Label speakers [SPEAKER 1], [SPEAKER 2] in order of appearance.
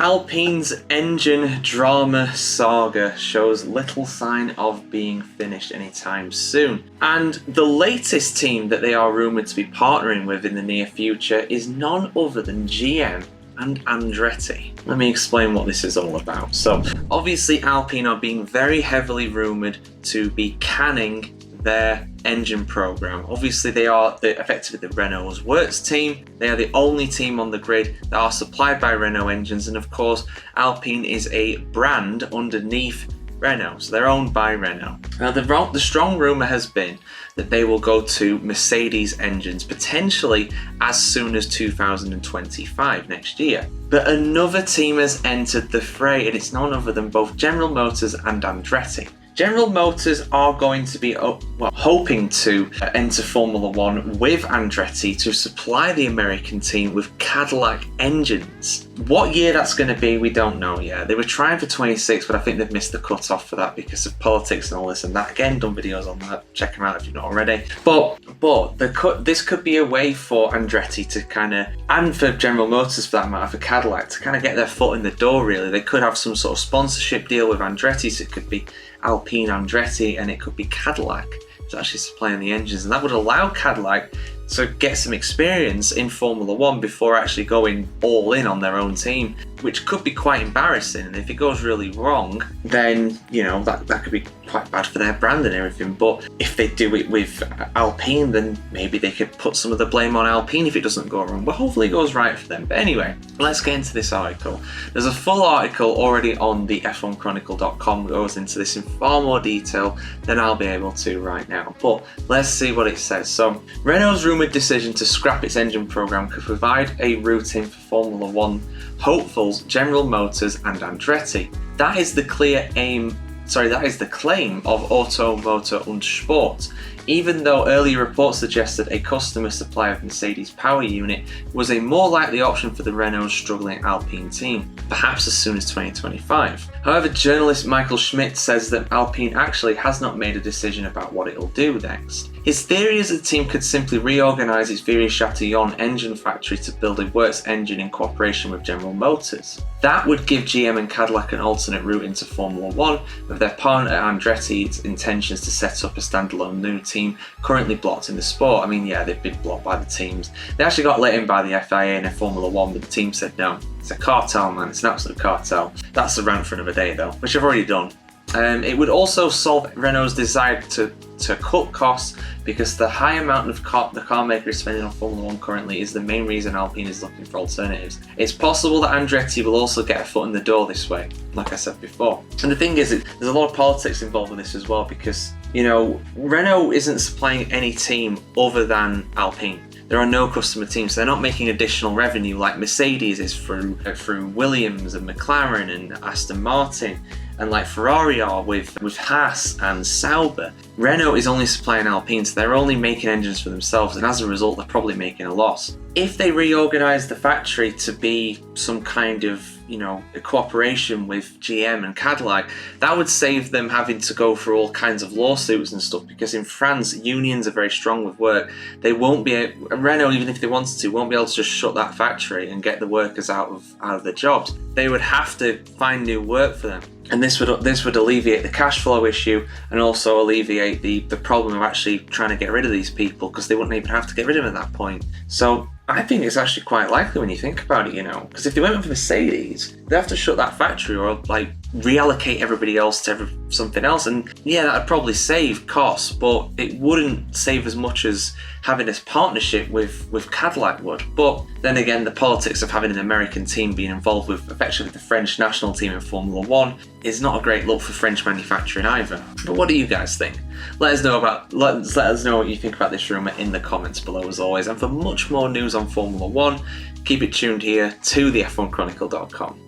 [SPEAKER 1] Alpine's engine drama saga shows little sign of being finished anytime soon. And the latest team that they are rumoured to be partnering with in the near future is none other than GM and Andretti. Let me explain what this is all about. So, obviously Alpine are being very heavily rumoured to be canning their engine program. Obviously they are effectively the Renault's works team. They are the only team on the grid that are supplied by Renault engines, and of course Alpine is a brand underneath Renault, so they're owned by Renault. Now the strong rumour has been that they will go to Mercedes engines potentially as soon as 2025, next year. But another team has entered the fray, and it's none other than both General Motors and Andretti. General Motors are going to be hoping to enter Formula One with Andretti to supply the American team with Cadillac engines. What year that's going to be, we don't know yet. They were trying for 26, but I think they've missed the cut-off for that because of politics and all this and that. Again, done videos on that. Check them out if you're not already. But this could be a way for Andretti to kind of, and for General Motors for that matter, for Cadillac, to kind of get their foot in the door, really. They could have some sort of sponsorship deal with Andretti, so it could be Alpine Andretti and it could be Cadillac to actually supplying the engines, and that would allow Cadillac to get some experience in Formula One before actually going all in on their own team, which could be quite embarrassing. And if it goes really wrong, then that could be quite bad for their brand and everything. But if they do it with Alpine, then maybe they could put some of the blame on Alpine if it doesn't go wrong. But hopefully it goes right for them. But anyway, let's get into this article. There's a full article already on the F1chronicle.com that goes into this in far more detail than I'll be able to right now. But let's see what it says. So, Renault's rumoured decision to scrap its engine program could provide a route in for Formula One hopefuls General Motors and Andretti. That is the claim of Auto Motor und Sport, even though earlier reports suggested a customer supply of Mercedes power unit was a more likely option for the Renault's struggling Alpine team, perhaps as soon as 2025. However, journalist Michael Schmidt says that Alpine actually has not made a decision about what it'll do next. His theory is that the team could simply reorganise its Viry-Châtillon engine factory to build a works engine in cooperation with General Motors. That would give GM and Cadillac an alternate route into Formula One, with their partner Andretti's intentions to set up a standalone new team currently blocked in the sport. I mean, yeah, they've been blocked by the teams. They actually got let in by the FIA in a Formula One, but the team said no. It's a cartel, man. It's an absolute cartel. That's a rant for another day, though, which I've already done. It would also solve Renault's desire to cut costs, because the high amount of the car maker is spending on Formula One currently is the main reason Alpine is looking for alternatives. It's possible that Andretti will also get a foot in the door this way, like I said before. And the thing is, there's a lot of politics involved in this as well, because, Renault isn't supplying any team other than Alpine. There are no customer teams, so they're not making additional revenue like Mercedes is through Williams and McLaren and Aston Martin, and like Ferrari are with Haas and Sauber. Renault is only supplying Alpine, so they're only making engines for themselves, and as a result they're probably making a loss. If they reorganise the factory to be some kind of a cooperation with GM and Cadillac, that would save them having to go through all kinds of lawsuits and stuff, because in France unions are very strong with work. They won't be Renault, even if they wanted to, won't be able to just shut that factory and get the workers out of their jobs. They would have to find new work for them. And this would alleviate the cash flow issue, and also alleviate the problem of actually trying to get rid of these people, because they wouldn't even have to get rid of them at that point. So I think it's actually quite likely when you think about it, because if they went with Mercedes, they have to shut that factory or reallocate everybody else to something else, and yeah, that would probably save costs, but it wouldn't save as much as having this partnership with Cadillac would. But then again, the politics of having an American team being involved with effectively the French national team in Formula One is not a great look for French manufacturing either. But what do you guys think? Let us know what you think about this rumour in the comments below, as always. And for much more news on Formula One, keep it tuned here to the F1chronicle.com.